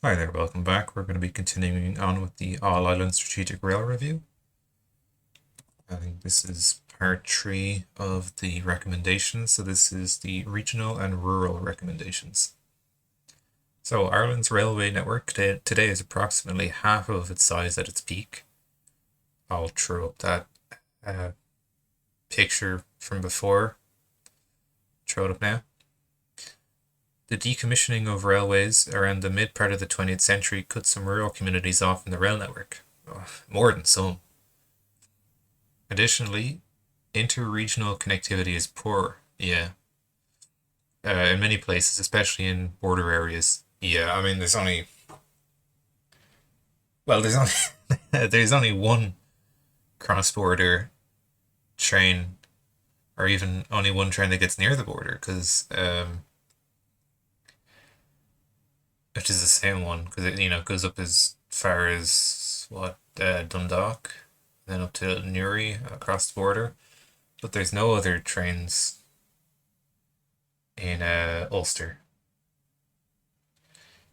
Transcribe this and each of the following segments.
Hi there, welcome back. We're going to be continuing on with the All Island Strategic Rail Review. I think this is part 3 of the recommendations. So this is the regional and rural recommendations. So Ireland's railway network today is approximately half of its size at its peak. I'll throw up that uh, picture from before. Throw it up now. The decommissioning of railways around the mid part of the 20th century cut some rural communities off in the rail network. Oh, more than some. Additionally, inter-regional connectivity is poor. Yeah, in many places, especially in border areas. Yeah, I mean, there's only there's only one cross-border train, or even only one train that gets near the border, because which is the same one, because it goes up as far as Dundalk, then up to Newry across the border. But there's no other trains in Ulster.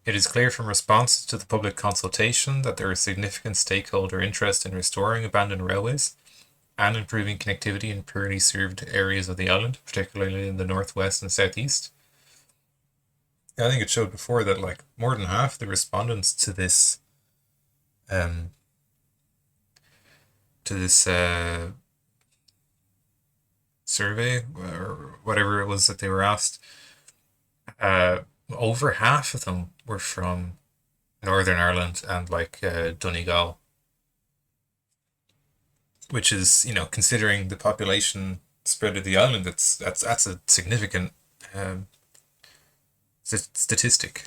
It is clear from responses to the public consultation that there is significant stakeholder interest in restoring abandoned railways and improving connectivity in poorly served areas of the island, particularly in the northwest and southeast. I think it showed before that like more than half the respondents um, to this survey or whatever it was that they were asked, uh, over half of them were from Northern Ireland and Donegal, which is considering the population spread of the island, that's a significant um, statistic.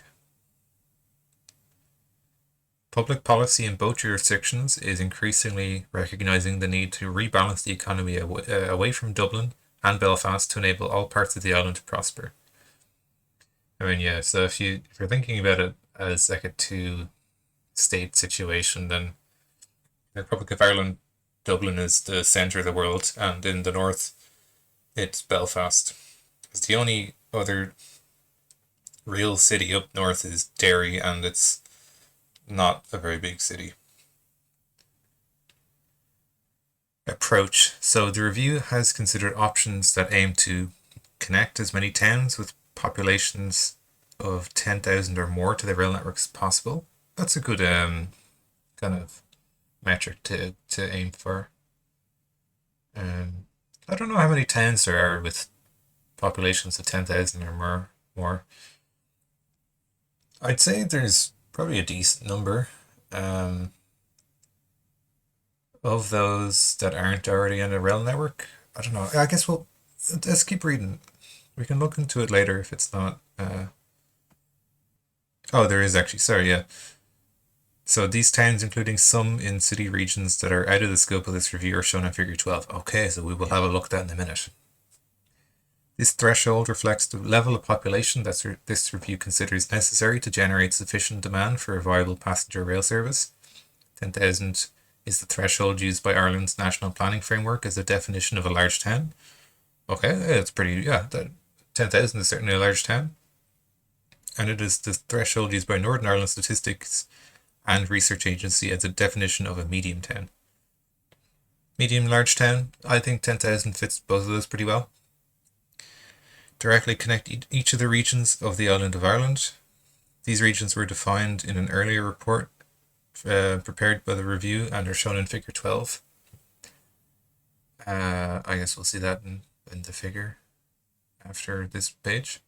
Public policy in both jurisdictions is increasingly recognising the need to rebalance the economy away from Dublin and Belfast to enable all parts of the island to prosper. I mean, yeah. So if you're thinking about it as like a two-state situation, then the Republic of Ireland, Dublin is the centre of the world, and in the north, it's Belfast. It's the only other real city up north is Derry, and it's not a very big city. Approach. So the review has considered options that aim to connect as many towns with populations of 10,000 or more to the rail network as possible. That's a good kind of metric to aim for. Um, I don't know how many towns there are with populations of 10,000 or more. I'd say there's probably a decent number. Um, of those that aren't already on the rail network. I don't know. I guess let's keep reading. We can look into it later if it's not. Oh, there is actually. Sorry, yeah. So these towns, including some in city regions that are out of the scope of this review, are shown in Figure 12. Okay, so we will have a look at that in a minute. This threshold reflects the level of population that this review considers necessary to generate sufficient demand for a viable passenger rail service. 10,000 is the threshold used by Ireland's national planning framework as a definition of a large town. Okay, it's pretty, yeah, that 10,000 is certainly a large town. And it is the threshold used by Northern Ireland Statistics and Research Agency as a definition of a medium town. Medium large town, I think 10,000 fits both of those pretty well. Directly connect each of the regions of the island of Ireland. These regions were defined in an earlier report prepared by the review and are shown in Figure 12. I guess we'll see that in the figure after this page.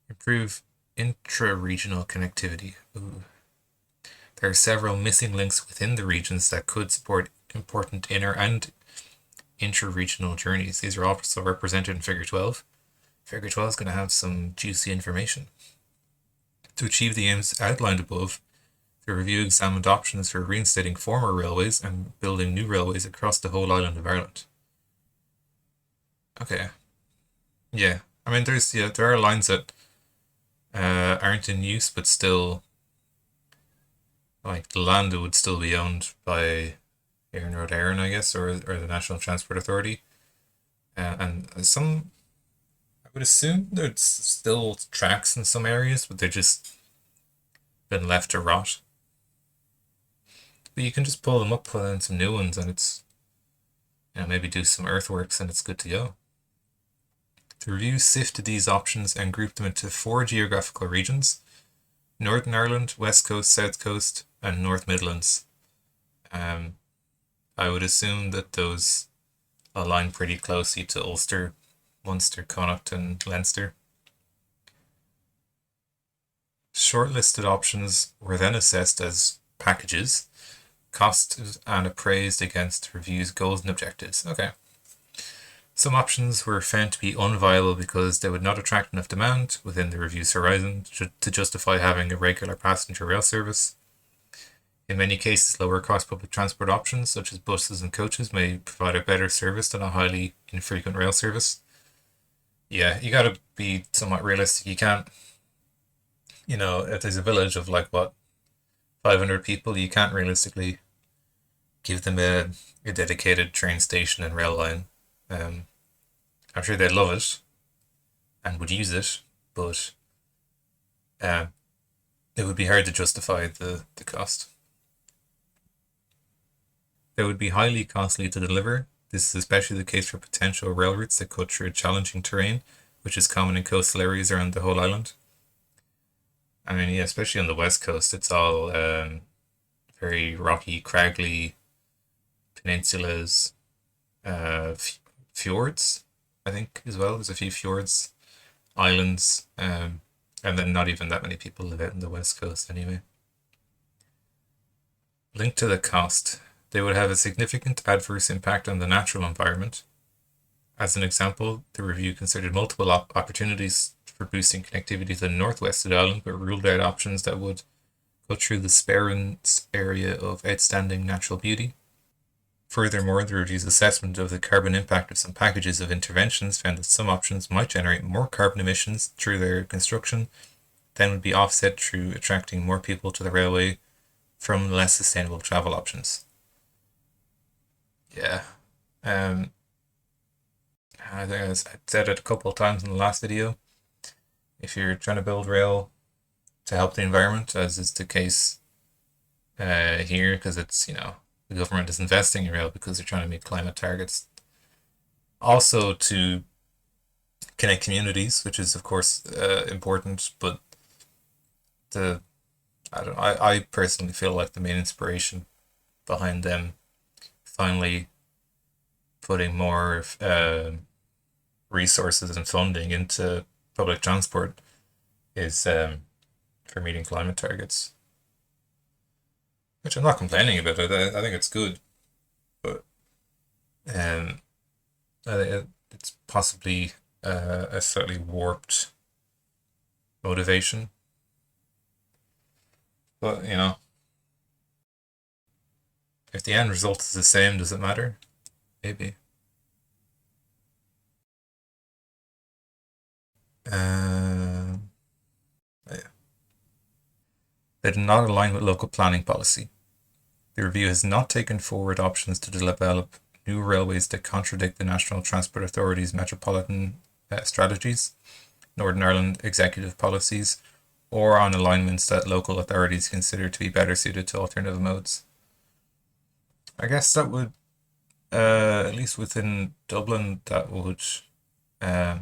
Improve intra-regional connectivity. Ooh. There are several missing links within the regions that could support important inner and intra-regional journeys. These are also represented in Figure 12. Figure 12 is going to have some juicy information. To achieve the aims outlined above, the review examined options for reinstating former railways and building new railways across the whole island of Ireland. Okay. Yeah. I mean, there are lines that aren't in use, but still, like the land would still be owned by Éireann Road Éireann, I guess, or the National Transport Authority. And some, I would assume there's still tracks in some areas, but they're just been left to rot. But you can just pull them up, put in some new ones, and it's, maybe do some earthworks and it's good to go. The review sifted these options and grouped them into 4 geographical regions: Northern Ireland, West Coast, South Coast, and North Midlands. I would assume that those align pretty closely to Ulster, Munster, Connacht, and Leinster. Shortlisted options were then assessed as packages, costed and appraised against review's goals and objectives. Okay. Some options were found to be unviable because they would not attract enough demand within the review's horizon to justify having a regular passenger rail service. In many cases, lower cost public transport options such as buses and coaches may provide a better service than a highly infrequent rail service. Yeah, you gotta be somewhat realistic. You can't, if there's a village of 500 people, you can't realistically give them a dedicated train station and rail line. I'm sure they'd love it and would use it, but it would be hard to justify the cost. They would be highly costly to deliver. This is especially the case for potential rail routes that cut through challenging terrain, which is common in coastal areas around the whole island. I mean, yeah, especially on the west coast, it's all very rocky, craggly peninsulas, fjords, I think, as well. There's a few fjords, islands, and then not even that many people live out in the west coast anyway. Linked to the cost, they would have a significant adverse impact on the natural environment. As an example, the review considered multiple opportunities for boosting connectivity to the northwest of the island, but ruled out options that would go through the Sperrins area of outstanding natural beauty. Furthermore, the review's assessment of the carbon impact of some packages of interventions found that some options might generate more carbon emissions through their construction than would be offset through attracting more people to the railway from less sustainable travel options. Yeah. I think I said it a couple of times in the last video. If you're trying to build rail to help the environment, as is the case here, because it's, the government is investing in rail because they're trying to meet climate targets. Also to connect communities, which is of course important, but I personally feel like the main inspiration behind them finally putting more resources and funding into public transport is for meeting climate targets. Which I'm not complaining about. I think it's good, but I think it's possibly a slightly warped motivation. But if the end result is the same, does it matter? Maybe. Yeah. They did not align with local planning policy. The review has not taken forward options to develop new railways that contradict the National Transport Authority's metropolitan strategies, Northern Ireland executive policies, or on alignments that local authorities consider to be better suited to alternative modes. I guess that would, at least within Dublin, that would, I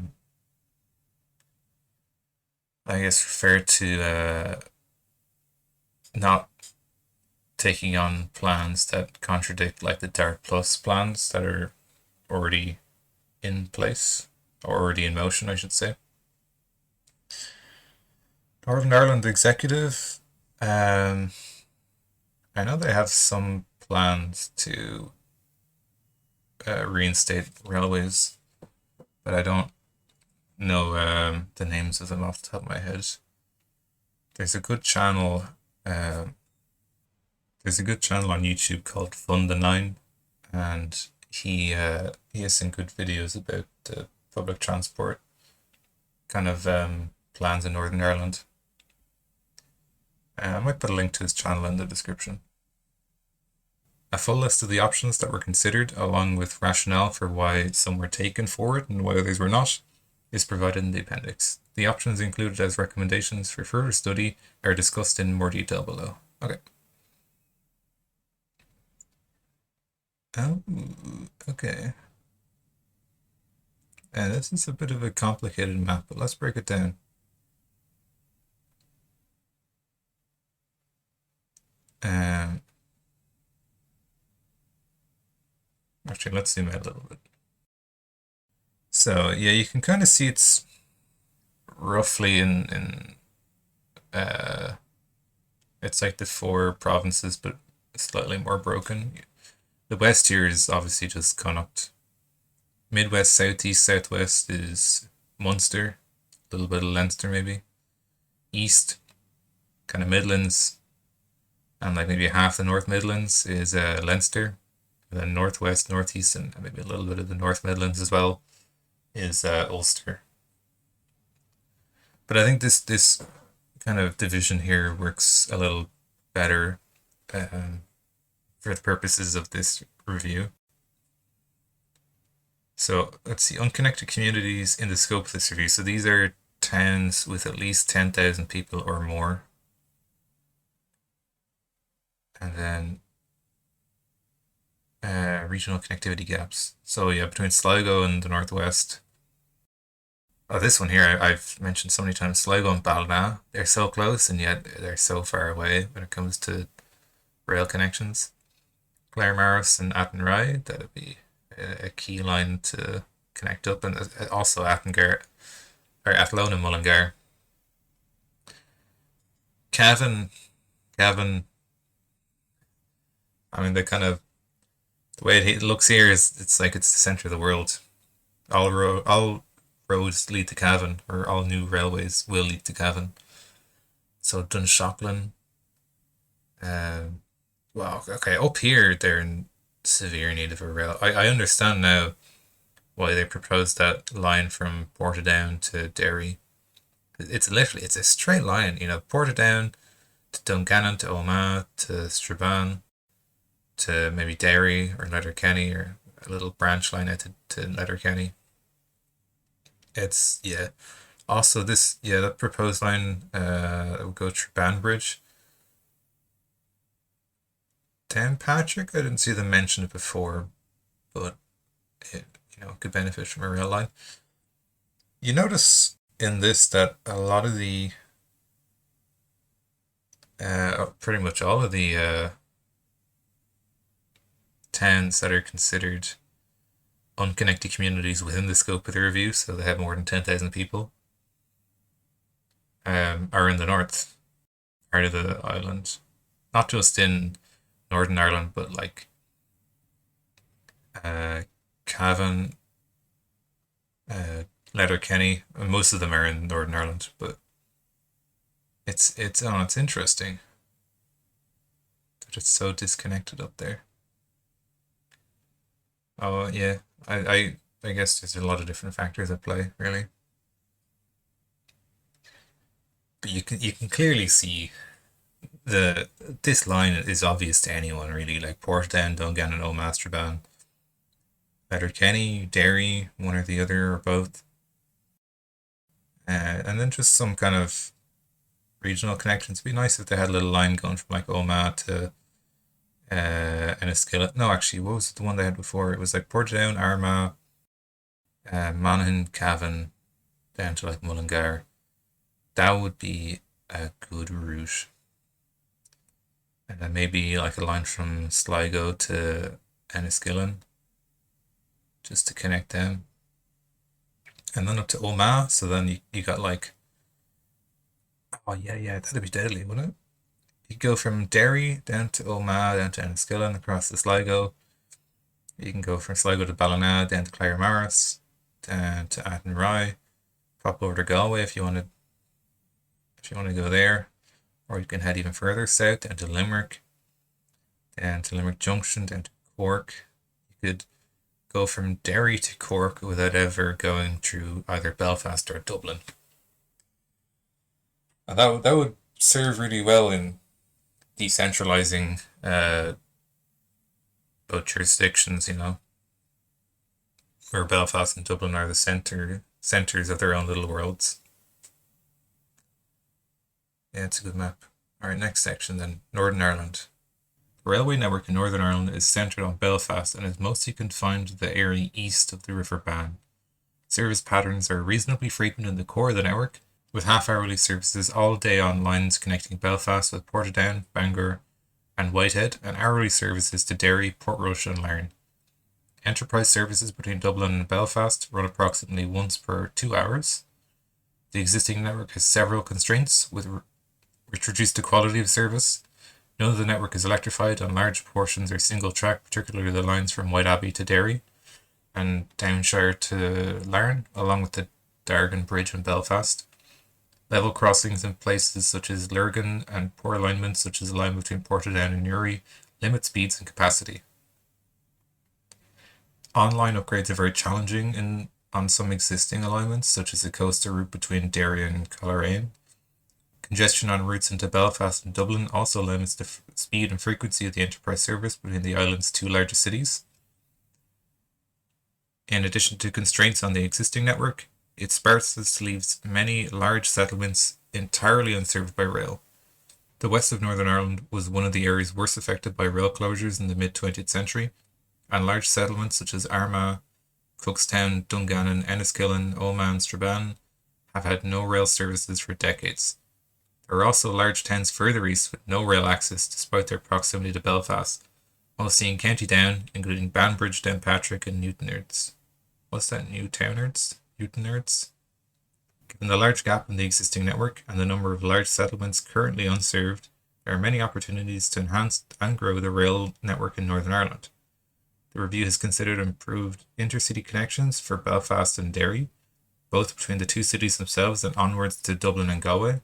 guess, refer to not taking on plans that contradict the DART Plus plans that are already in place, or already in motion, I should say. Northern Ireland Executive, I know they have some plans to reinstate railways, but I don't know the names of them off the top of my head. There's a good channel on YouTube called FundTheNINE, and he has some good videos about public transport kind of plans in Northern Ireland. I might put a link to his channel in the description. A full list of the options that were considered, along with rationale for why some were taken forward and why others were not, is provided in the appendix. The options included as recommendations for further study are discussed in more detail below. Okay. Oh, okay. And this is a bit of a complicated map, but let's break it down. Actually, let's zoom out a little bit. So yeah, you can kind of see it's roughly in it's like the 4 provinces, but slightly more broken. The west here is obviously just Connacht. Midwest, southeast, southwest is Munster, a little bit of Leinster maybe. East, kind of Midlands, and like maybe half the North Midlands is Leinster. And then northwest, northeast, and maybe a little bit of the North Midlands as well is Ulster. But I think this kind of division here works a little better for the purposes of this review. So let's see, unconnected communities in the scope of this review. So these are towns with at least 10,000 people or more. And then regional connectivity gaps. So yeah, between Sligo and the northwest. Oh, this one here I've mentioned so many times. Sligo and Ballina, they're so close and yet they're so far away when it comes to rail connections. Claremorris and Athenry, that'd be a key line to connect up, and also Athengar or Athlone and Mullingar. Cavan, I mean, the way it looks here is it's like it's the center of the world. All roads lead to Cavan, or all new railways will lead to Cavan. So Dunshaughlin. Wow, okay, up here they're in severe need of a rail. I understand now why they proposed that line from Portadown to Derry. It's literally, it's a straight line, Portadown to Dungannon to Omagh to Strabane to maybe Derry or Letterkenny, or a little branch line out to Letterkenny. It's, yeah. Also, that proposed line would go through Banbridge. Patrick, I didn't see them mention it before, but it could benefit from a rail line. You notice in this that a lot of the pretty much all of the towns that are considered unconnected communities within the scope of the review, so they have more than 10,000 people, are in the north part of the island. Not just in Northern Ireland, but like Cavan, Letterkenny, and most of them are in Northern Ireland, but it's interesting that it's so disconnected up there. Oh yeah, I guess there's a lot of different factors at play, really. But you can clearly see this line is obvious to anyone really, like Portadown, Dungannon, Omagh, Strabane, Letterkenny, Derry, one or the other or both, and then just some kind of regional connections. It'd be nice if they had a little line going from like Omagh to Enniskillen. No, actually, what was the one they had before? It was like Portadown, Armagh, Monaghan, Cavan, down to like Mullingar. That would be a good route. And then maybe like a line from Sligo to Enniskillen, just to connect them. And then up to Omagh, so then you got like, oh yeah, that'd be deadly, wouldn't it? You go from Derry down to Omagh, down to Enniskillen, across to Sligo. You can go from Sligo to Ballina, down to Claremorris, down to Athenry, pop over to Galway if you want to go there, or you can head even further south down to Limerick, down to Limerick Junction, down to Cork. You could go from Derry to Cork without ever going through either Belfast or Dublin. And that would serve really well in decentralizing both jurisdictions, where Belfast and Dublin are the centers centres of their own little worlds. Yeah, it's a good map. Alright, next section then, Northern Ireland. The railway network in Northern Ireland is centred on Belfast and is mostly confined to the area east of the River Bann. Service patterns are reasonably frequent in the core of the network, with half-hourly services all day on lines connecting Belfast with Portadown, Bangor and Whitehead, and hourly services to Derry, Portrush and Larne. Enterprise services between Dublin and Belfast run approximately once per 2 hours. The existing network has several constraints, which reduce the quality of service. None of the network is electrified, and large portions are single track, particularly the lines from Whiteabbey to Derry and Downshire to Larne, along with the Dargan Bridge in Belfast. Level crossings in places such as Lurgan and poor alignment such as the line between Portadown and Newry limit speeds and capacity. Online upgrades are very challenging on some existing alignments, such as the coastal route between Derry and Coleraine. Congestion on routes into Belfast and Dublin also limits the speed and frequency of the enterprise service between the island's two largest cities. In addition to constraints on the existing network, its sparseness leaves many large settlements entirely unserved by rail. The west of Northern Ireland was one of the areas worst affected by rail closures in the mid-20th century, and large settlements such as Armagh, Cookstown, Dungannon, Enniskillen, Oman, Strabane have had no rail services for decades. There are also large towns further east with no rail access despite their proximity to Belfast, mostly in County Down, including Banbridge, Downpatrick and Newtownards. What's that, Newtownards? Newtownards? Given the large gap in the existing network and the number of large settlements currently unserved, there are many opportunities to enhance and grow the rail network in Northern Ireland. The review has considered improved intercity connections for Belfast and Derry, both between the two cities themselves and onwards to Dublin and Galway.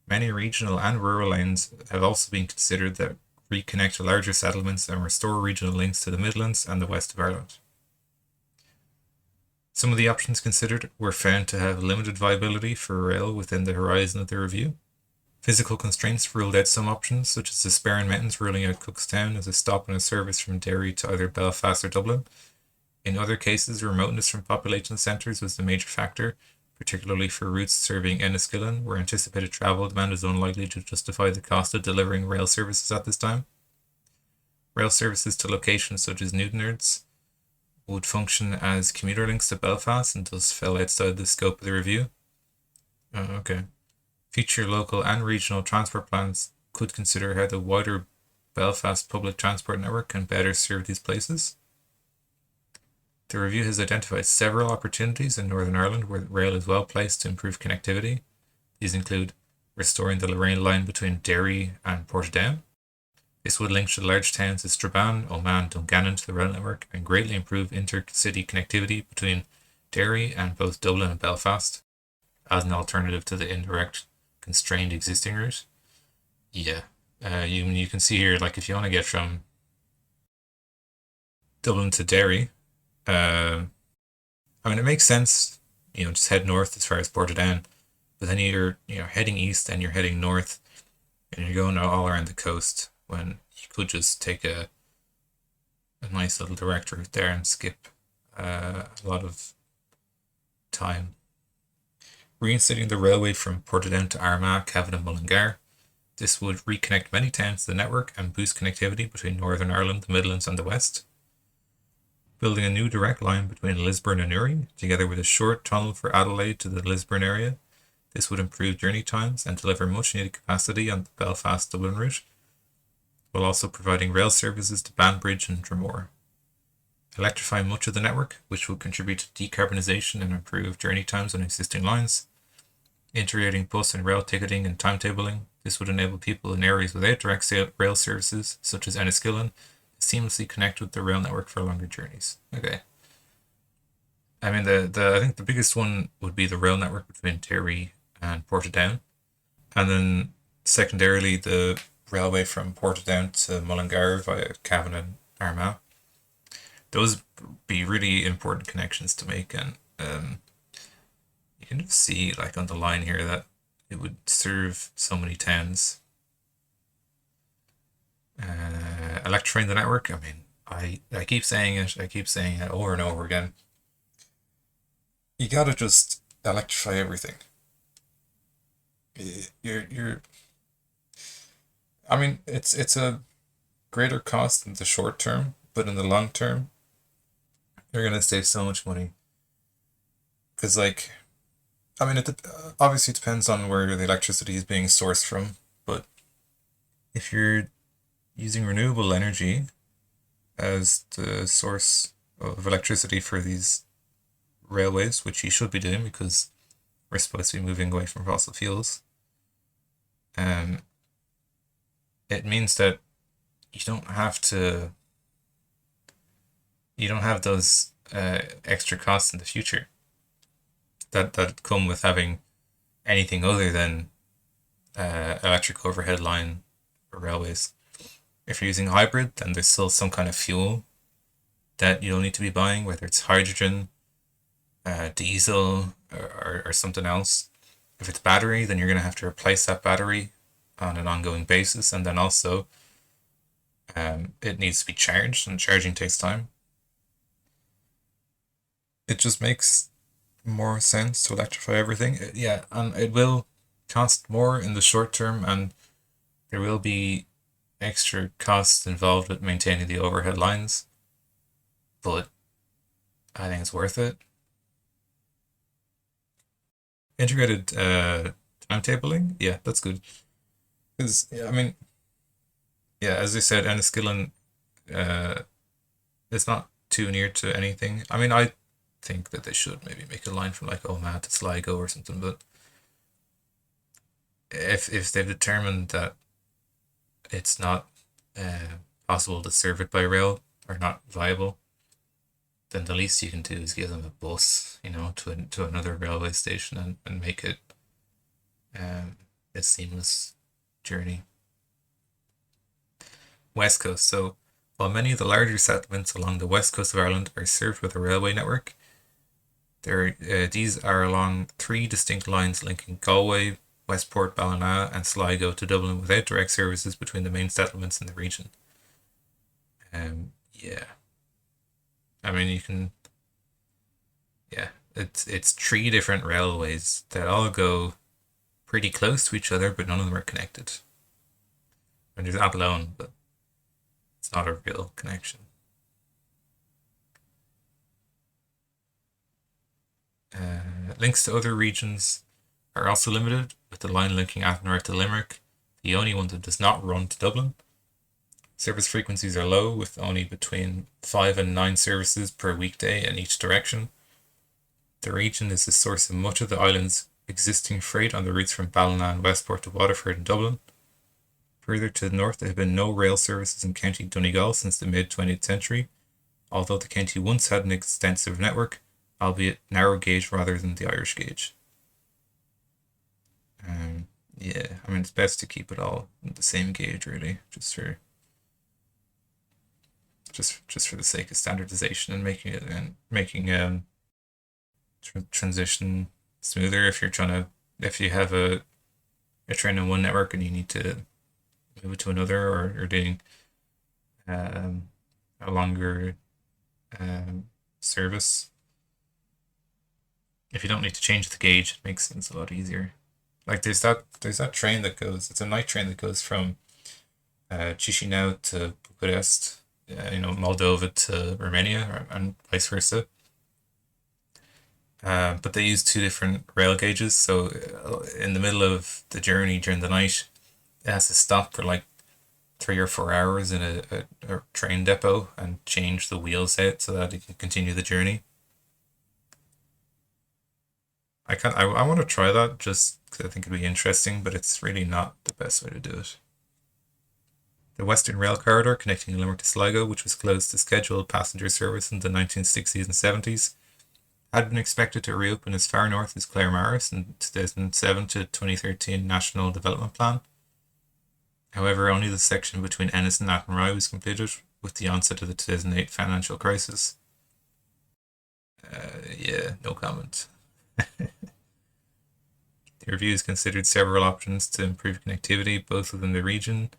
Many regional and rural lines have also been considered that reconnect to larger settlements and restore regional links to the Midlands and the west of Ireland. Some of the options considered were found to have limited viability for rail within the horizon of the review. Physical constraints ruled out some options, such as the Sperrin Mountains ruling out Cookstown as a stop in a service from Derry to either Belfast or Dublin. In other cases, remoteness from population centres was the major factor, particularly for routes serving Enniskillen, where anticipated travel demand is unlikely to justify the cost of delivering rail services at this time. Rail services to locations such as Newtownards would function as commuter links to Belfast and thus fell outside the scope of the review. Okay. Future local and regional transport plans could consider how the wider Belfast public transport network can better serve these places. The review has identified several opportunities in Northern Ireland where rail is well placed to improve connectivity. These include restoring the Lorraine line between Derry and Portadown. This would link the large towns of Strabane, Oman, Dungannon to the rail network and greatly improve intercity connectivity between Derry and both Dublin and Belfast as an alternative to the indirect constrained existing route. Yeah, you can see here, like if you want to get from Dublin to Derry, I mean it makes sense, just head north as far as Portadown, but then you're heading east and you're heading north, and you're going all around the coast when you could just take a nice little direct route there and skip a lot of time. Reinstating the railway from Portadown to Armagh, Cavan and Mullingar. This would reconnect many towns to the network and boost connectivity between Northern Ireland, the Midlands and the West. Building a new direct line between Lisburn and Newry, together with a short tunnel for Adelaide to the Lisburn area. This would improve journey times and deliver much needed capacity on the Belfast-Dublin route, while also providing rail services to Banbridge and Dromore. Electrifying much of the network, which will contribute to decarbonisation and improve journey times on existing lines. Integrating bus and rail ticketing and timetabling. This would enable people in areas without direct rail services, such as Enniskillen, to seamlessly connect with the rail network for longer journeys. Okay. I mean, I think the biggest one would be the rail network between Derry and Portadown. And then secondarily, the railway from Portadown to Mullingar via Cavan and Armagh. Those would be really important connections to make, and you can just see, like on the line here, that it would serve so many towns. Electrifying the network, I mean, I keep saying it over and over again. you gotta just electrify everything. You're I mean, it's a greater cost in the short term, but in the long term, you're gonna save so much money. Because like, I mean, obviously depends on where the electricity is being sourced from, but if you're using renewable energy as the source of electricity for these railways, which you should be doing because we're supposed to be moving away from fossil fuels, um, it means that you don't have to, you don't have those extra costs in the future that come with having anything other than electric overhead line for railways. If you're using hybrid, then there's still some kind of fuel that you'll need to be buying, whether it's hydrogen, diesel, or something else. If it's battery, then you're going to have to replace that battery on an ongoing basis, and then also it needs to be charged, and charging takes time. It just makes more sense to electrify everything. Yeah, and it will cost more in the short term, and there will be extra costs involved with maintaining the overhead lines, but I think it's worth it. Integrated timetabling, yeah, that's good. Because yeah, I mean, yeah, as I said, Enniskillen, uh, it's not too near to anything. I mean, I think that they should maybe make a line from like Omagh to Sligo or something, but if they've determined that it's not possible to serve it by rail or not viable, then the least you can do is give them a bus, to another railway station and make it a seamless journey. West Coast. So, while many of the larger settlements along the west coast of Ireland are served with a railway network, these are along three distinct lines linking Galway, Westport, Ballina, and Sligo to Dublin without direct services between the main settlements in the region. Yeah. I mean, you can. Yeah, it's three different railways that all go pretty close to each other, but none of them are connected. And there's Athlone, but it's not a real connection. Links to other regions are also limited, with the line linking Athenry to Limerick the only one that does not run to Dublin. Service frequencies are low, with only between 5 and 9 services per weekday in each direction. The region is the source of much of the island's existing freight on the routes from Ballina and Westport to Waterford and Dublin. Further to the north, there have been no rail services in County Donegal since the mid-20th century, although the county once had an extensive network, albeit narrow gauge rather than the Irish gauge. Yeah, I mean, it's best to keep it all the same gauge, really, just for the sake of standardization and making transition smoother. If you have a train on one network and you need to move it to another, or doing a longer service, if you don't need to change the gauge, it makes things a lot easier. Like there's that train that goes. It's a night train that goes from Chisinau to Bucharest, Moldova to Romania, and vice versa. But they use two different rail gauges, so in the middle of the journey during the night, it has to stop for like 3 or 4 hours in a train depot and change the wheels out so that it can continue the journey. I want to try that just because I think it'd be interesting, but it's really not the best way to do it. The Western Rail Corridor connecting Limerick to Sligo, which was closed to scheduled passenger service in the 1960s and 70s, had been expected to reopen as far north as Claremorris in 2007 to 2013 National Development Plan. However, only the section between Ennis and Athenry was completed with the onset of the 2008 financial crisis. Yeah, no comment. The review has considered several options to improve connectivity both within the region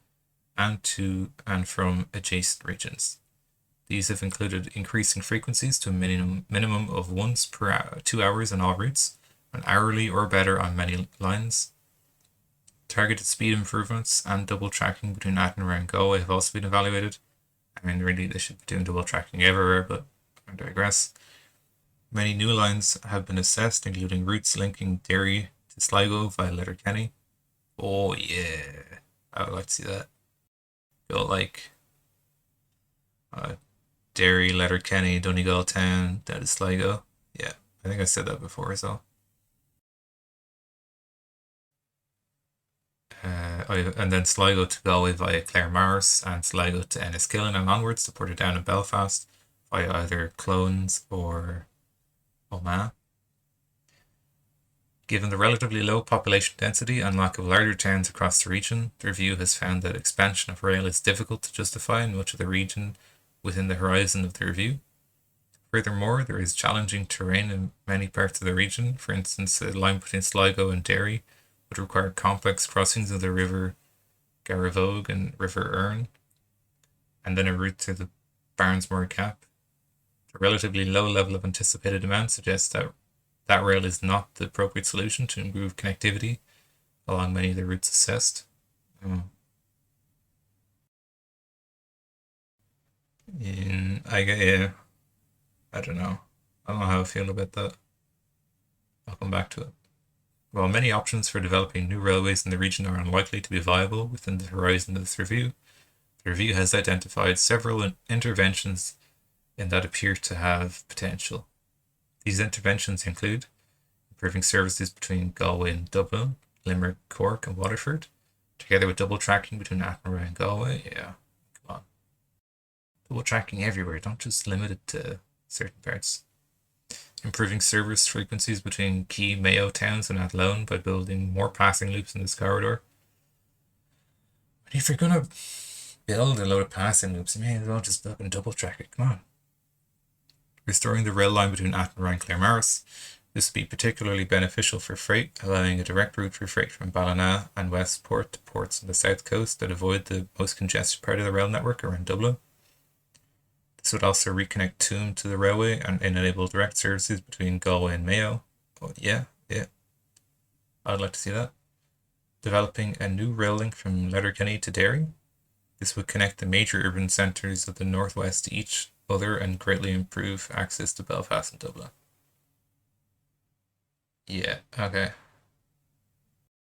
and to and from adjacent regions. These have included increasing frequencies to a minimum of once per hour, 2 hours on all routes, and hourly or better on many lines. Targeted speed improvements and double tracking between Attenborough and Galway have also been evaluated. I mean, really, they should be doing double tracking everywhere, but I digress. Many new lines have been assessed, including routes linking Derry to Sligo via Letterkenny. Oh yeah, I would like to see that. Go like Derry, Letterkenny, Donegal Town, down to Sligo. Yeah, I think I said that before as well. And then Sligo to Galway via Claremorris and Sligo to Enniskillen and onwards to Portadown and Belfast via either Clones or Omagh. Given the relatively low population density and lack of larger towns across the region, the review has found that expansion of rail is difficult to justify in much of the region within the horizon of the review. Furthermore, there is challenging terrain in many parts of the region. For instance, the line between Sligo and Derry would require complex crossings of the river Garavogue and River Erne, and then a route to the Barnesmore Cap. The relatively low level of anticipated demand suggests that rail is not the appropriate solution to improve connectivity along many of the routes assessed. Yeah, I don't know. I don't know how I feel about that. I'll come back to it. While many options for developing new railways in the region are unlikely to be viable within the horizon of this review, the review has identified several interventions in that appear to have potential. These interventions include improving services between Galway and Dublin, Limerick, Cork, and Waterford, together with double tracking between Attenborough and Galway. Yeah, come on. Double tracking everywhere, don't just limit it to certain parts. Improving service frequencies between key Mayo towns and Athlone by building more passing loops in this corridor. But if you're gonna build a load of passing loops, you may as well just fucking double track it. Come on. Restoring the rail line between Attenborough and Claremorris. This would be particularly beneficial for freight, allowing a direct route for freight from Ballina and Westport to ports on the south coast that avoid the most congested part of the rail network around Dublin. This would also reconnect Tuam to the railway and enable direct services between Galway and Mayo. Oh, yeah. I'd like to see that. Developing a new rail link from Letterkenny to Derry. This would connect the major urban centres of the northwest to each other and greatly improve access to Belfast and Dublin. Yeah, okay.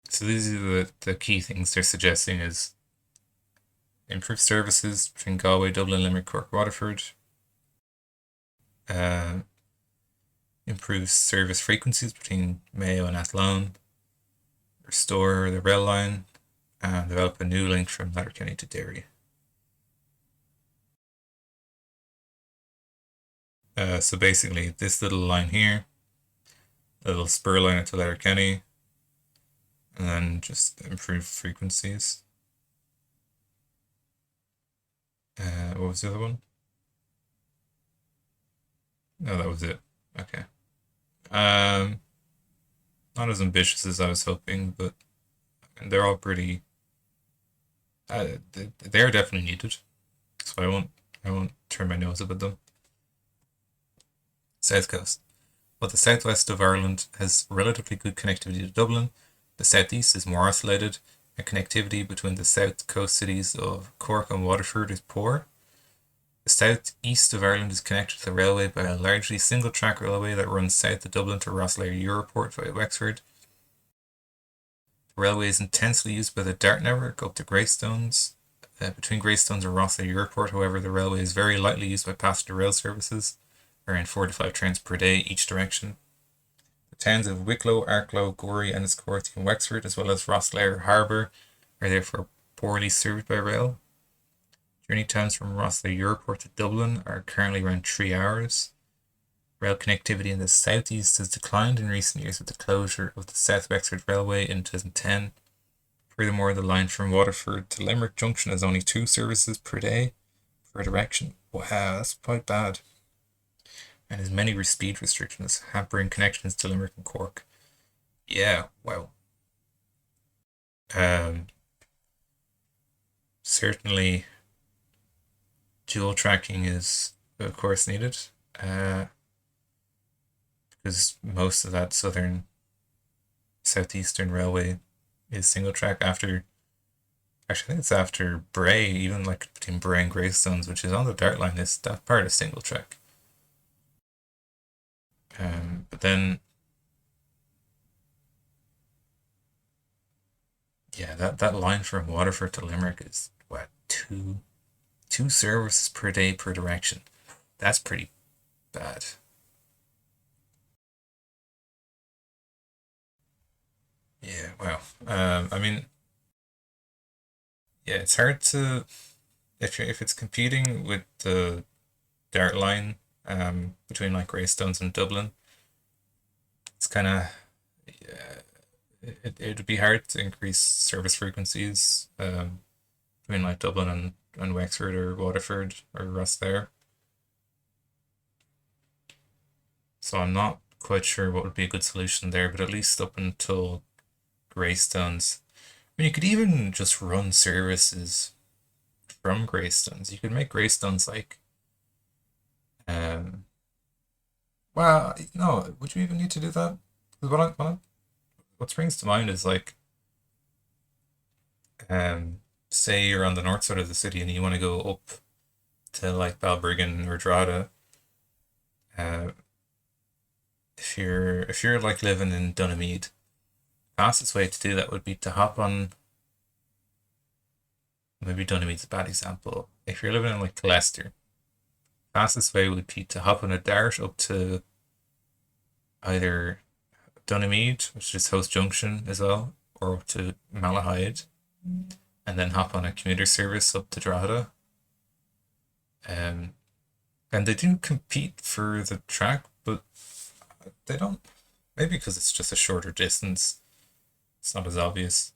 So these are the key things they're suggesting is improved services between Galway, Dublin, Limerick, Cork, Waterford. Improve service frequencies between Mayo and Athlone. Restore the rail line and develop a new link from Letterkenny to Derry. So basically, this little line here, a little spur line to Letterkenny, and then just improve frequencies. What was the other one? No, that was it. Okay. Not as ambitious as I was hoping, but they're all pretty. They're definitely needed, so I won't turn my nose up at them. South Coast. While the southwest of Ireland has relatively good connectivity to Dublin, the southeast is more isolated, and connectivity between the south coast cities of Cork and Waterford is poor. The southeast of Ireland is connected to the railway by a largely single-track railway that runs south of Dublin to Rosslare Europort via Wexford. The railway is intensely used by the Dart network up to Greystones. Between Greystones and Rosslare Europort, however, the railway is very lightly used by passenger rail services, around 4 to 5 trains per day each direction. The towns of Wicklow, Arklow, Gorey, Enniscorthy and Wexford, as well as Rosslare Harbour, are therefore poorly served by rail. Journey times from Rosslare Europort to Dublin are currently around 3 hours. Rail connectivity in the southeast has declined in recent years with the closure of the South Wexford Railway in 2010. Furthermore, the line from Waterford to Limerick Junction has only 2 services per day per direction. Wow, that's quite bad. And has many speed restrictions, hampering connections to Limerick and Cork. Yeah, wow. Certainly dual tracking is, of course, needed because most of that southeastern railway is single track after. Actually, I think it's after Bray, even like between Bray and Greystones, which is on the Dart line, is that part of single track. But then, yeah, that line from Waterford to Limerick is what, two services per day per direction. That's pretty bad. Yeah, well, I mean, yeah, it's hard to if it's competing with the Dart line between like Greystones and Dublin, it's kind of yeah, it would be hard to increase service frequencies between like Dublin and Wexford or Waterford or Rosslare. So I'm not quite sure what would be a good solution there, but at least up until Greystones. I mean, you could even just run services from Greystones. You could make Greystones like, um, well, no, would you even need to do that? Because what springs to mind is like, um, say you're on the north side of the city and you want to go up to like Balbriggan or Drogheda. Uh, if you're like living in Donamead, fastest way to do that would be to hop on. Maybe Donamead's a bad example. If you're living in like Leicester, fastest way would be to hop on a dart up to either Donamead, which is Host Junction as well, or up to Malahide, and then hop on a commuter service up to Drogheda. Um, and they do compete for the track, but they don't. Maybe because it's just a shorter distance, it's not as obvious.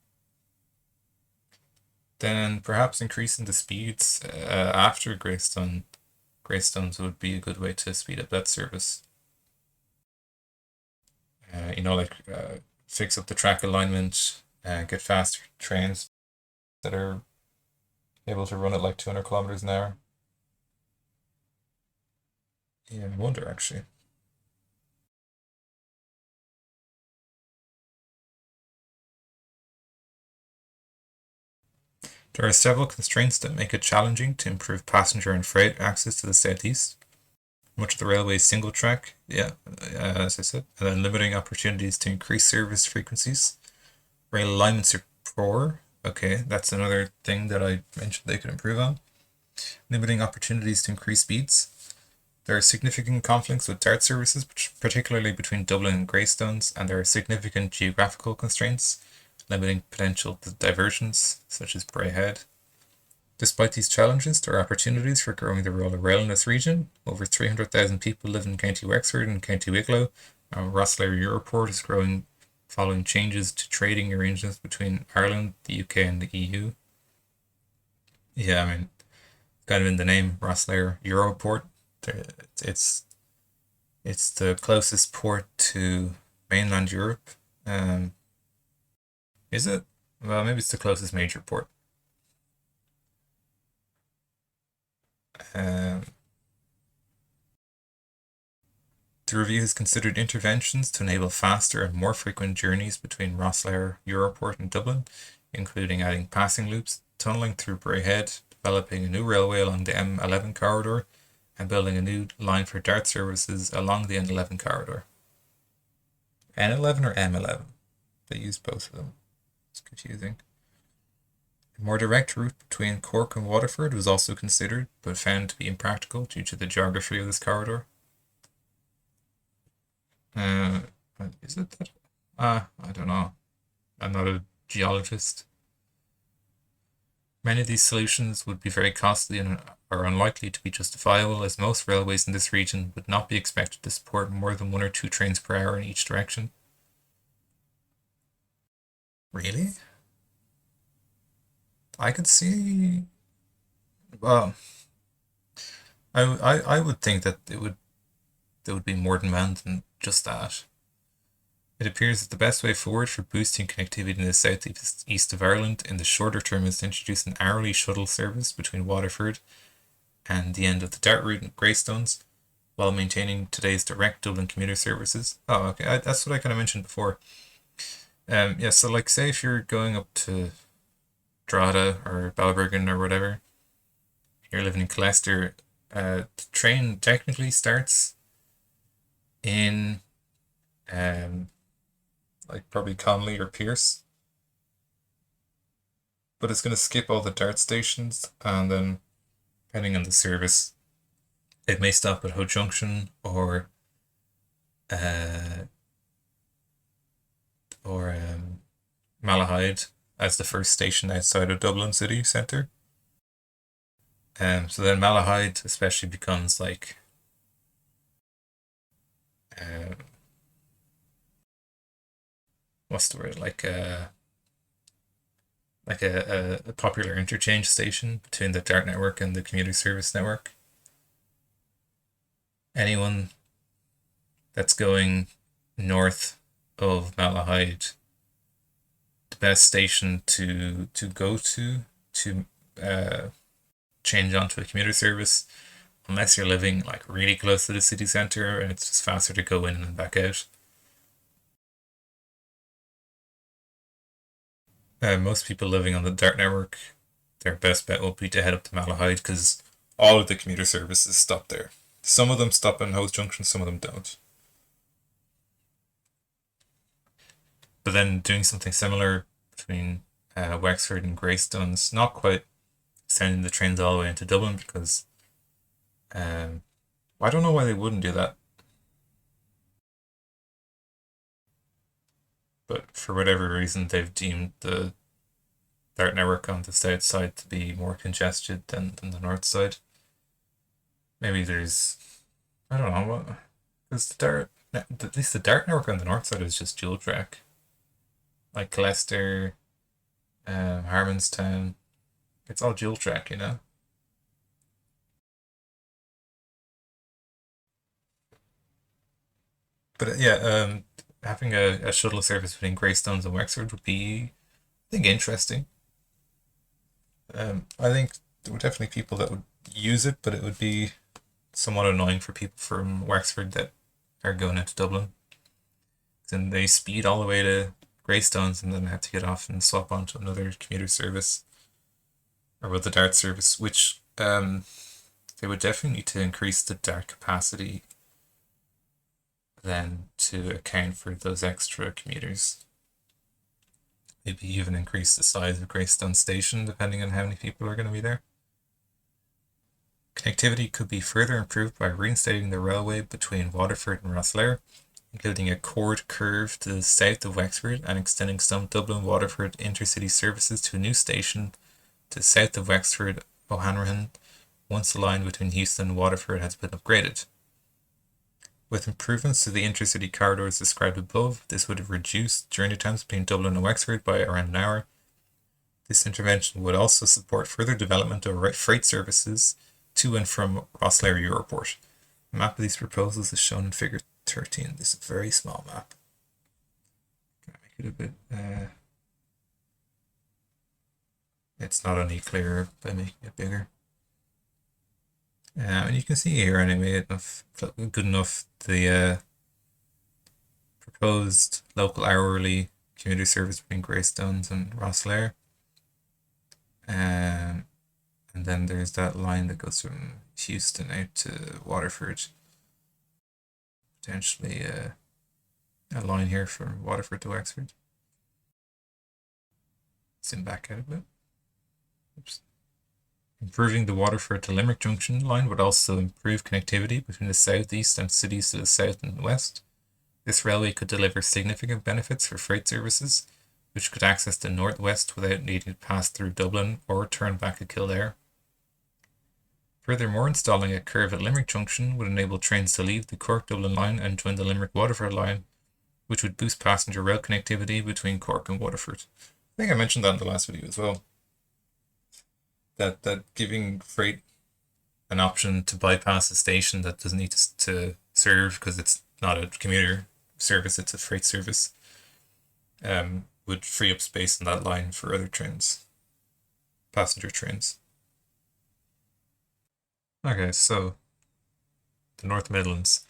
Then perhaps increasing the speeds after Greystones would be a good way to speed up that service. Like fix up the track alignment, get faster trains that are able to run at like 200 kilometers an hour. Yeah, I wonder actually. There are several constraints that make it challenging to improve passenger and freight access to the southeast. Much of the railway is single track, yeah, as I said, and then limiting opportunities to increase service frequencies. Rail alignments are poor. Okay, that's another thing that I mentioned they could improve on. Limiting opportunities to increase speeds. There are significant conflicts with DART services, particularly between Dublin and Greystones, and there are significant geographical constraints, limiting potential diversions, such as Braehead. Despite these challenges, there are opportunities for growing the role of rail in this region. Over 300,000 people live in County Wexford and County Wicklow. Rosslare Europort is growing following changes to trading arrangements between Ireland, the UK, and the EU. Yeah, I mean, kind of in the name, Rosslare Europort. It's it's the closest port to mainland Europe. Um, is it? Well, maybe it's the closest major port. Um, the review has considered interventions to enable faster and more frequent journeys between Rosslare, Europort, and Dublin, including adding passing loops, tunnelling through Braehead, developing a new railway along the M11 corridor, and building a new line for DART services along the N11 corridor. N11 or M11? They use both of them. It's confusing. A more direct route between Cork and Waterford was also considered, but found to be impractical due to the geography of this corridor. Uh, is it that? I don't know. I'm not a geologist. Many of these solutions would be very costly and are unlikely to be justifiable, as most railways in this region would not be expected to support more than 1 or 2 trains per hour in each direction. Really? I could see. Well, I would think that there would be more demand than just that. It appears that the best way forward for boosting connectivity in the southeast of Ireland in the shorter term is to introduce an hourly shuttle service between Waterford and the end of the Dart route in Greystones, while maintaining today's direct Dublin commuter services. Oh, okay, that's what I kind of mentioned before. Yeah, so like say if you're going up to Drogheda or Balbriggan or whatever, you're living in Colester, the train technically starts in like probably Conley or Pierce, but it's going to skip all the Dart stations, and then depending on the service, it may stop at Howe Junction uh, or Malahide as the first station outside of Dublin city centre. So then Malahide especially becomes uh, what's the word, like a popular interchange station between the Dart network and the commuter service network. Anyone that's going north of Malahide, the best station to go to change onto a commuter service, unless you're living like really close to the city centre and it's just faster to go in and back out. Most people living on the Dart network, their best bet will be to head up to Malahide because all of the commuter services stop there. Some of them stop in Howes Junction, some of them don't. But then doing something similar between Wexford and Greystones, not quite sending the trains all the way into Dublin because I don't know why they wouldn't do that. But for whatever reason, they've deemed the Dart network on the south side to be more congested than the north side. Maybe there's, I don't know what, because at least the Dart network on the north side is just dual track, like Leicester, Harmonstown. It's all dual track, you know. But yeah, having a shuttle service between Greystones and Wexford would be, I think, interesting. I think there were definitely people that would use it, but it would be somewhat annoying for people from Wexford that are going into Dublin. Then they speed all the way to Greystones and then have to get off and swap onto another commuter service or with the Dart service, which they would definitely need to increase the Dart capacity then to account for those extra commuters. Maybe even increase the size of Greystone Station depending on how many people are going to be there. Connectivity could be further improved by reinstating the railway between Waterford and Rosslare, including a chord curve to the south of Wexford and extending some Dublin-Waterford intercity services to a new station to the south of Wexford, O'Hanrahan, once the line between Houston and Waterford has been upgraded. With improvements to the intercity corridors described above, this would have reduced journey times between Dublin and Wexford by around an hour. This intervention would also support further development of freight services to and from Rosslare Europort. A map of these proposals is shown in figure 13. This is a very small map. Can I make it a bit... it's not any clearer by making it bigger. And you can see here anyway, good enough, the proposed local hourly commuter service between Greystones and Rosslare. And then there's that line that goes from Houston out to Waterford. Potentially a line here from Waterford to Wexford. Zoom back out a bit. Oops. Improving the Waterford to Limerick Junction line would also improve connectivity between the southeast and cities to the south and west. This railway could deliver significant benefits for freight services, which could access the northwest without needing to pass through Dublin or turn back at Kildare. Furthermore, installing a curve at Limerick Junction would enable trains to leave the Cork-Dublin line and join the Limerick-Waterford line, which would boost passenger rail connectivity between Cork and Waterford. I think I mentioned that in the last video as well. That giving freight an option to bypass a station that doesn't need to serve because it's not a commuter service, it's a freight service, would free up space on that line for other trains, passenger trains. Okay, so the North Midlands.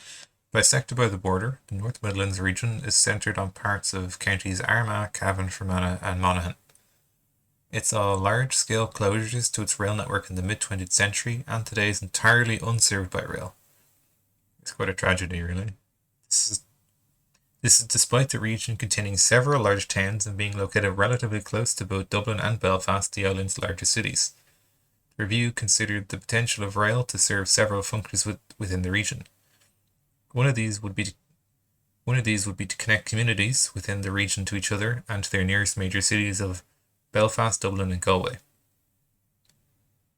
Bisected by the border, the North Midlands region is centred on parts of counties Armagh, Cavan, Fermanagh and Monaghan. It saw large-scale closures to its rail network in the mid-20th century and today is entirely unserved by rail. It's quite a tragedy, really. This is, this is despite the region containing several large towns and being located relatively close to both Dublin and Belfast, the island's largest cities. The review considered the potential of rail to serve several functions within the region. One of these would be to connect communities within the region to each other and to their nearest major cities of Belfast, Dublin and Galway.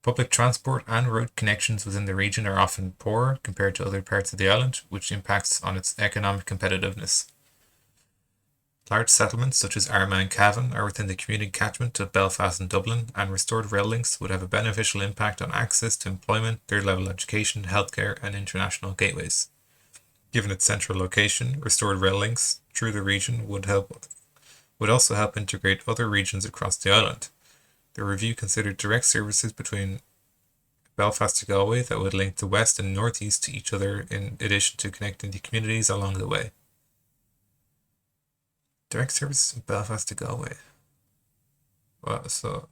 Public transport and road connections within the region are often poor compared to other parts of the island, which impacts on its economic competitiveness. Large settlements such as Armagh and Cavan are within the commuting catchment of Belfast and Dublin, and restored rail links would have a beneficial impact on access to employment, third-level education, healthcare and international gateways. Given its central location, restored rail links through the region would also help integrate other regions across the island. The review considered direct services between Belfast to Galway that would link the west and northeast to each other in addition to connecting the communities along the way. Direct services from Belfast to Galway. Well, so,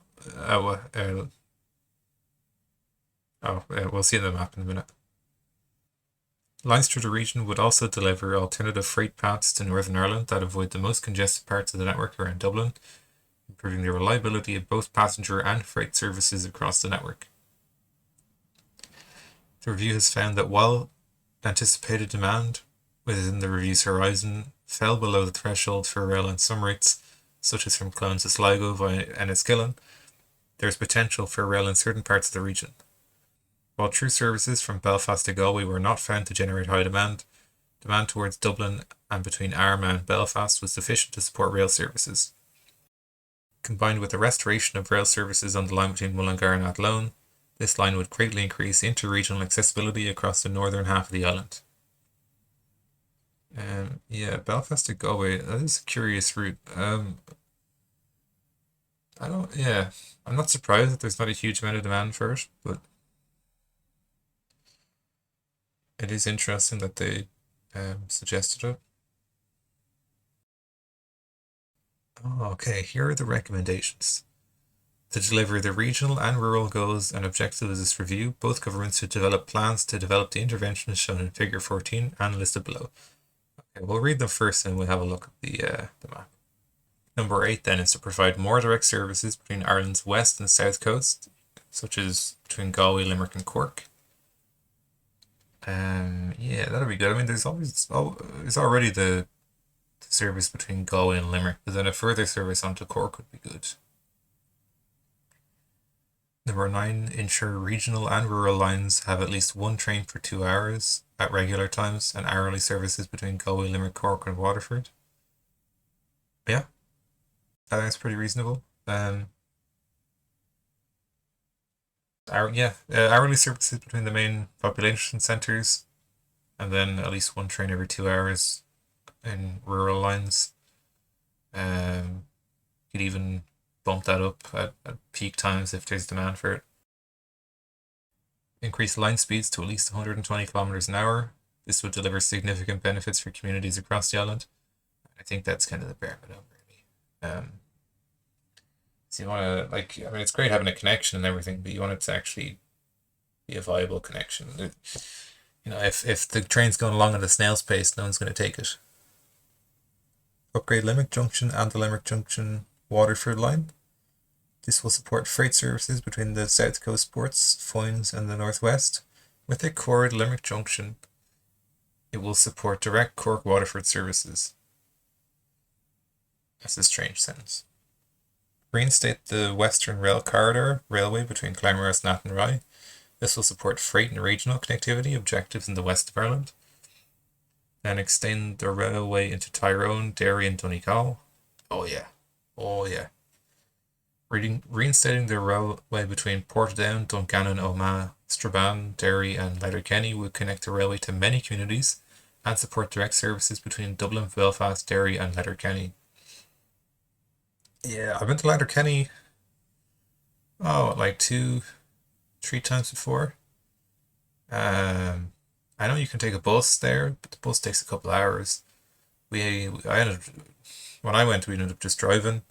we'll see the map in a minute. Lines through the region would also deliver alternative freight paths to Northern Ireland that avoid the most congested parts of the network around Dublin, improving the reliability of both passenger and freight services across the network. The review has found that while anticipated demand within the review's horizon fell below the threshold for rail on some routes, such as from Clones to Sligo via Enniskillen, there is potential for rail in certain parts of the region. While true services from Belfast to Galway were not found to generate high demand towards Dublin and between Armagh and Belfast was sufficient to support rail services. Combined with the restoration of rail services on the line between Mullingar and Athlone, this line would greatly increase inter-regional accessibility across the northern half of the island. Belfast to Galway, that is a curious route. I'm not surprised that there's not a huge amount of demand for it, but it is interesting that they suggested it. Oh, okay, here are the recommendations. To deliver the regional and rural goals and objectives of this review, both governments should develop plans to develop the interventions shown in Figure 14 and listed below. Okay, we'll read them first and we'll have a look at the map. Number 8 then is to provide more direct services between Ireland's west and south coast, such as between Galway, Limerick and Cork. That'll be good. I mean, there's already the service between Galway and Limerick, but then a further service onto Cork would be good. Number 9, ensure regional and rural lines have at least one train for 2 hours at regular times and hourly services between Galway, Limerick, Cork and Waterford. Yeah, I think that's pretty reasonable. Hourly services between the main population centres and then at least one train every 2 hours in rural lines. Could even bump that up at peak times if there's demand for it. Increase line speeds to at least 120 kilometers an hour. This would deliver significant benefits for communities across the island. I think that's kind of the bare minimum, really. So you want to, it's great having a connection and everything, but you want it to actually be a viable connection. If the train's going along at a snail's pace, no one's going to take it. Upgrade Limerick Junction and the Limerick Junction Waterford line. This will support freight services between the South Coast ports, Foynes and the Northwest. With a core at Limerick Junction, it will support direct Cork-Waterford services. That's a strange sentence. Reinstate the Western Rail Corridor railway between Claremorris and Athenry. This will support freight and regional connectivity objectives in the west of Ireland. Then extend the railway into Tyrone, Derry and Donegal. Oh yeah. Reinstating the railway between Portadown, Dungannon, Omagh, Strabane, Derry and Letterkenny would connect the railway to many communities and support direct services between Dublin, Belfast, Derry and Letterkenny. Yeah, I've been to Letterkenny, 2-3 times before. I know you can take a bus there, but the bus takes a couple hours. I ended when I went, we ended up just driving,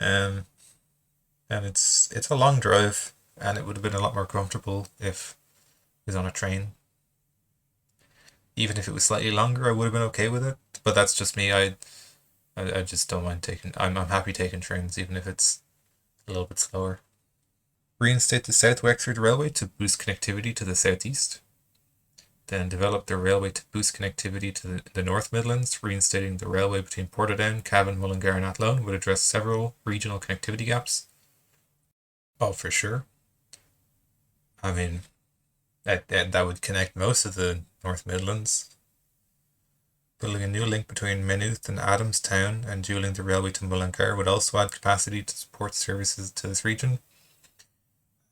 um, and it's a long drive, and it would have been a lot more comfortable if it was on a train. Even if it was slightly longer, I would have been okay with it. But that's just me. I just don't mind taking. I'm happy taking trains, even if it's a little bit slower. Reinstate the South Wexford Railway to boost connectivity to the southeast. Then develop the railway to boost connectivity to the North Midlands. Reinstating the railway between Portadown, Cavan, Mullingar, and Athlone would address several regional connectivity gaps. Oh, for sure. I mean, that would connect most of the North Midlands. Building a new link between Maynooth and Adamstown and dualling the railway to Mullingar would also add capacity to support services to this region.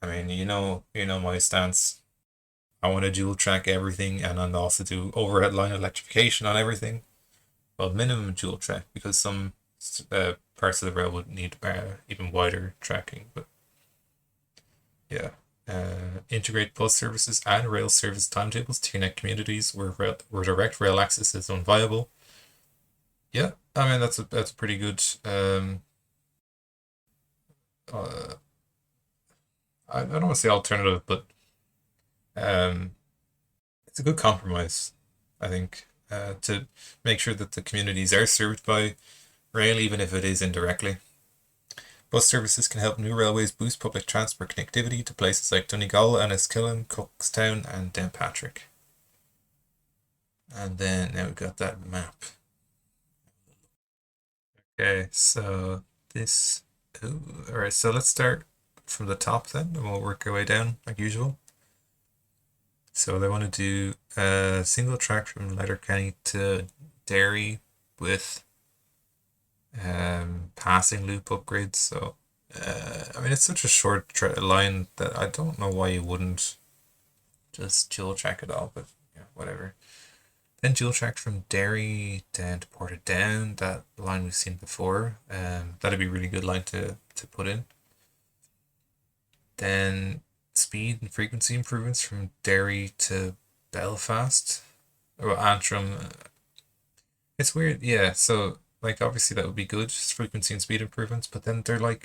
I mean, you know my stance. I want to dual track everything and then also do overhead line electrification on everything. Well, minimum dual track because some parts of the rail would need even wider tracking. But yeah, integrate bus services and rail service timetables to connect communities where direct rail access is unviable. Yeah, I mean that's a pretty good. I don't want to say alternative, but um, it's a good compromise, I think, to make sure that the communities are served by rail, even if it is indirectly. Bus services can help new railways boost public transport connectivity to places like Donegal, Enniskillen, Cookstown, and Downpatrick. And then now we've got that map. Okay, so this. Alright, so let's start from the top then, and we'll work our way down like usual. So they want to do a single track from Letterkenny to Derry with passing loop upgrades. So I mean, it's such a short line that I don't know why you wouldn't just dual track it all, but yeah, whatever. Then dual track from Derry down to Portadown, that line we've seen before. That'd be a really good line to put in. Then speed and frequency improvements from Derry to Belfast. Or Antrim. It's weird, yeah. So, like, obviously that would be good, just frequency and speed improvements, but then they're gonna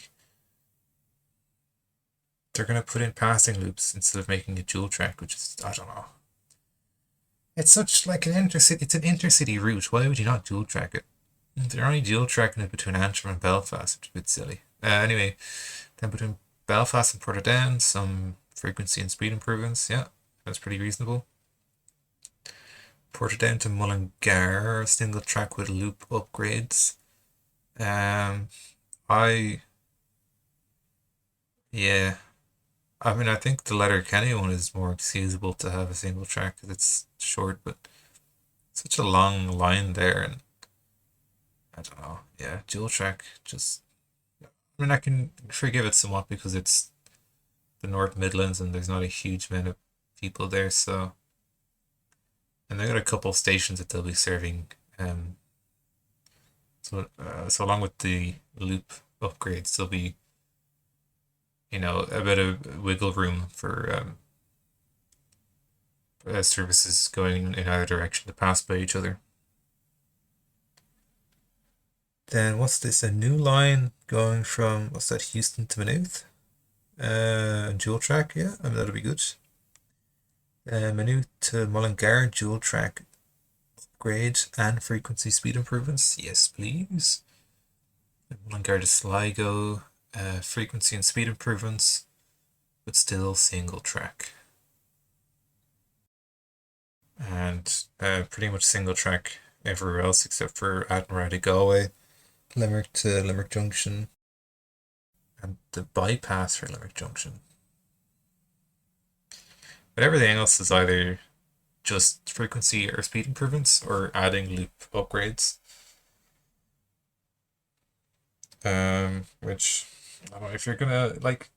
put in passing loops instead of making a dual track, which is, I don't know. It's such like an intercity. It's an intercity route. Why would you not dual track it? They're only dual tracking it between Antrim and Belfast, which is a bit silly. Anyway, then between Belfast and Portadown, some frequency and speed improvements. Yeah, that's pretty reasonable. Portadown to Mullingar, single track with loop upgrades. I yeah. I mean, I think the Letterkenny one is more feasible to have a single track because it's short, but such a long line there, and I don't know. Yeah, dual track. Just, I mean, I can forgive it somewhat because it's the North Midlands and there's not a huge amount of people there, so and they got a couple stations that they'll be serving. So along with the loop upgrades, there'll be a bit of wiggle room for services going in either direction to pass by each other. Then what's this? A new line going from what's that? Houston to Maynooth. Dual track, yeah, I mean that'll be good. Maynooth to Mullingar, dual track upgrade and frequency speed improvements. Yes, please. Mullingar to Sligo, frequency and speed improvements, but still single track. And pretty much single track everywhere else except for Admira to Galway, Limerick to Limerick Junction, and the bypass for Limerick Junction. But everything else is either just frequency or speed improvements or adding loop upgrades. Which I don't know if you're gonna like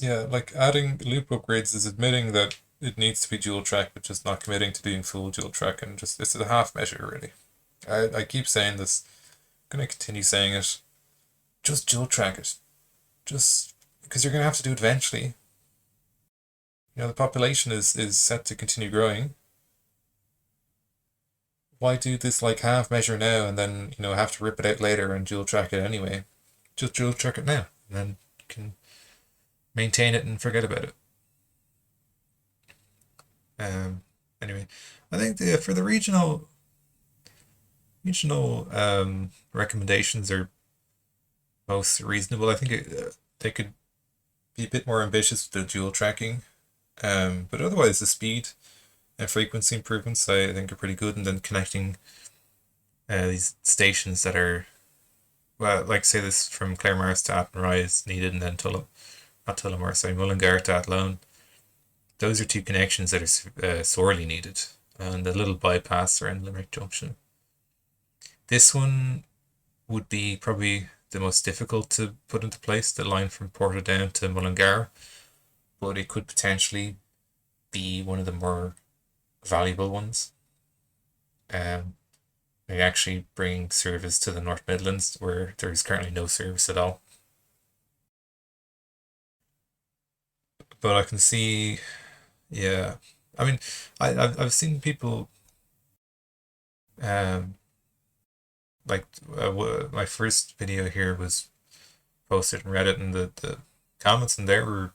adding loop upgrades is admitting that it needs to be dual track, but just not committing to doing full dual track, and just it's a half measure really. I keep saying this, I'm gonna continue saying it. Just dual track it, just because you're gonna have to do it eventually. The population is set to continue growing. Why do this like half measure now and then have to rip it out later and dual track it anyway? Just dual track it now, and then you can maintain it and forget about it. Um, anyway, I think for the regional recommendations are most reasonable. I think they could be a bit more ambitious with the dual tracking, but otherwise the speed and frequency improvements I think are pretty good, and then connecting these stations that are, well, like say this from Claremorris to Athenry is needed, and then Mullingar to Athlone. Those are two connections that are sorely needed, and a little bypass around Limerick Junction. This one would be probably the most difficult to put into place, the line from Portadown to Mullingar, but it could potentially be one of the more valuable ones. They actually bring service to the North Midlands, where there's currently no service at all. But I can see, yeah. I mean, I've seen people, um, like my first video here was posted on Reddit, and the comments in there were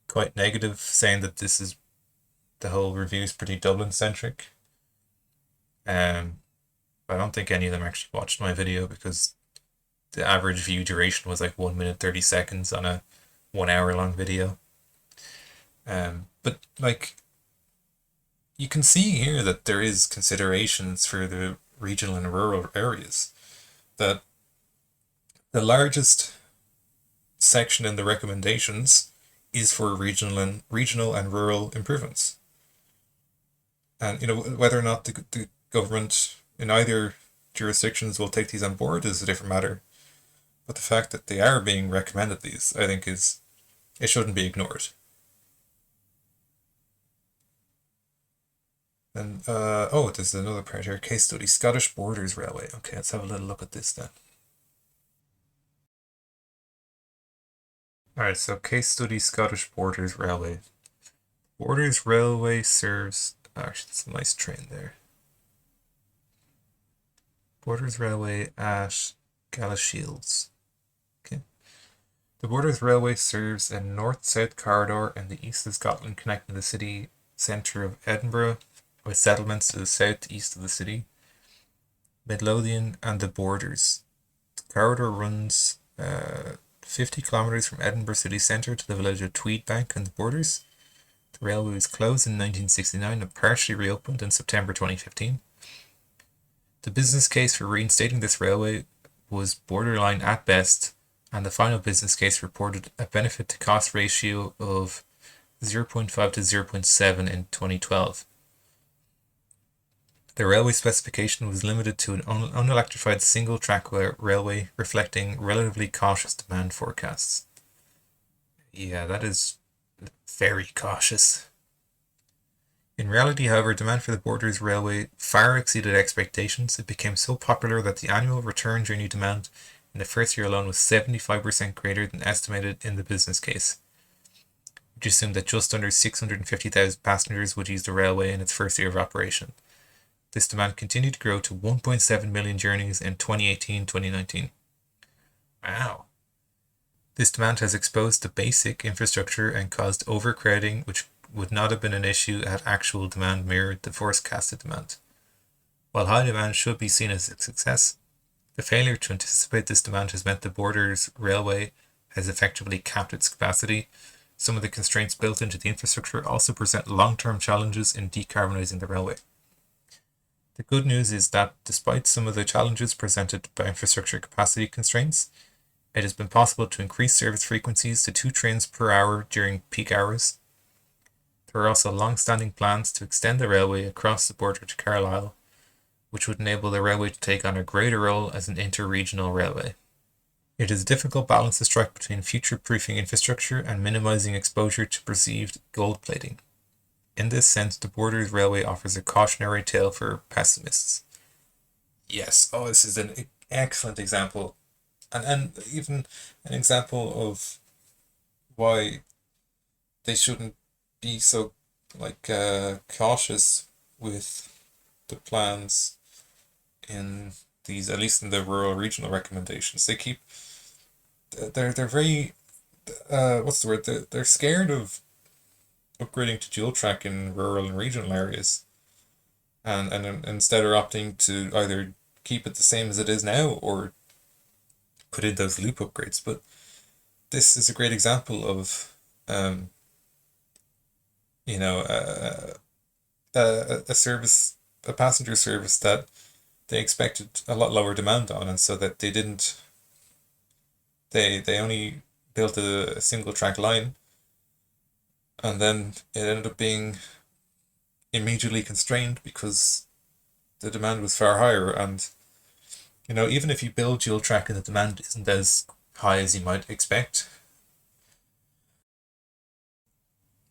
quite negative, saying that the whole review is pretty Dublin centric. I don't think any of them actually watched my video, because the average view duration was like 1 minute 30 seconds on a 1 hour long video. But like, you can see here that there is considerations for the regional and rural areas. That the largest section in the recommendations is for regional and rural improvements. And whether or not the government in either jurisdictions will take these on board is a different matter. But the fact that they are being recommended these, I think, it shouldn't be ignored. And there's another part here. Case study: Scottish Borders Railway. Okay, let's have a little look at this then. Alright, so case study: Scottish Borders Railway. Borders Railway serves. Actually, that's a nice train there. Borders Railway at Galashiels. Okay. The Borders Railway serves a north-south corridor in the east of Scotland, connecting the city centre of Edinburgh with settlements to the south-east of the city, Midlothian, and the Borders. The corridor runs 50 kilometres from Edinburgh city centre to the village of Tweedbank and the Borders. The railway was closed in 1969 and partially reopened in September 2015. The business case for reinstating this railway was borderline at best, and the final business case reported a benefit to cost ratio of 0.5 to 0.7 in 2012. The railway specification was limited to an unelectrified single-track railway, reflecting relatively cautious demand forecasts. Yeah, that is very cautious. In reality, however, demand for the Borders Railway far exceeded expectations. It became so popular that the annual return journey demand in the first year alone was 75% greater than estimated in the business case, which assumed that just under 650,000 passengers would use the railway in its first year of operation. This demand continued to grow to 1.7 million journeys in 2018-2019. Wow. This demand has exposed the basic infrastructure and caused overcrowding, which would not have been an issue had actual demand mirrored the forecasted demand. While high demand should be seen as a success, the failure to anticipate this demand has meant the Borders Railway has effectively capped its capacity. Some of the constraints built into the infrastructure also present long-term challenges in decarbonising the railway. The good news is that despite some of the challenges presented by infrastructure capacity constraints, it has been possible to increase service frequencies to 2 trains per hour during peak hours. There are also long-standing plans to extend the railway across the border to Carlisle, which would enable the railway to take on a greater role as an inter-regional railway. It is a difficult balance to strike between future-proofing infrastructure and minimising exposure to perceived gold plating. In this sense, the Borders Railway offers a cautionary tale for pessimists. Yes, this is an excellent example, and even an example of why they shouldn't be so cautious with the plans in these, at least in the rural regional recommendations. They keep they're very what's the word? They're scared of upgrading to dual track in rural and regional areas, and instead are opting to either keep it the same as it is now or put in those loop upgrades. But this is a great example of um, you know a service, a passenger service that they expected a lot lower demand on, and so that they only built a single track line, and then it ended up being immediately constrained because the demand was far higher. And even if you build dual track and the demand isn't as high as you might expect,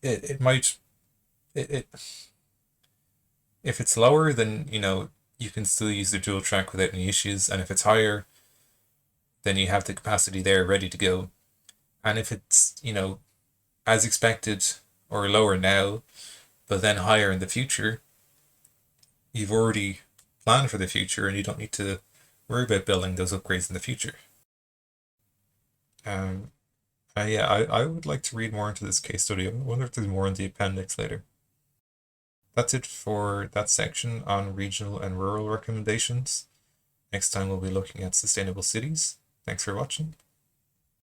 it might it if it's lower, then you can still use the dual track without any issues, and if it's higher, then you have the capacity there ready to go. And if it's as expected or lower now, but then higher in the future, you've already planned for the future and you don't need to worry about building those upgrades in the future. Um, yeah, I would like to read more into this case study. I wonder if there's more in the appendix later. That's it for that section on regional and rural recommendations. Next time we'll be looking at sustainable cities. Thanks for watching.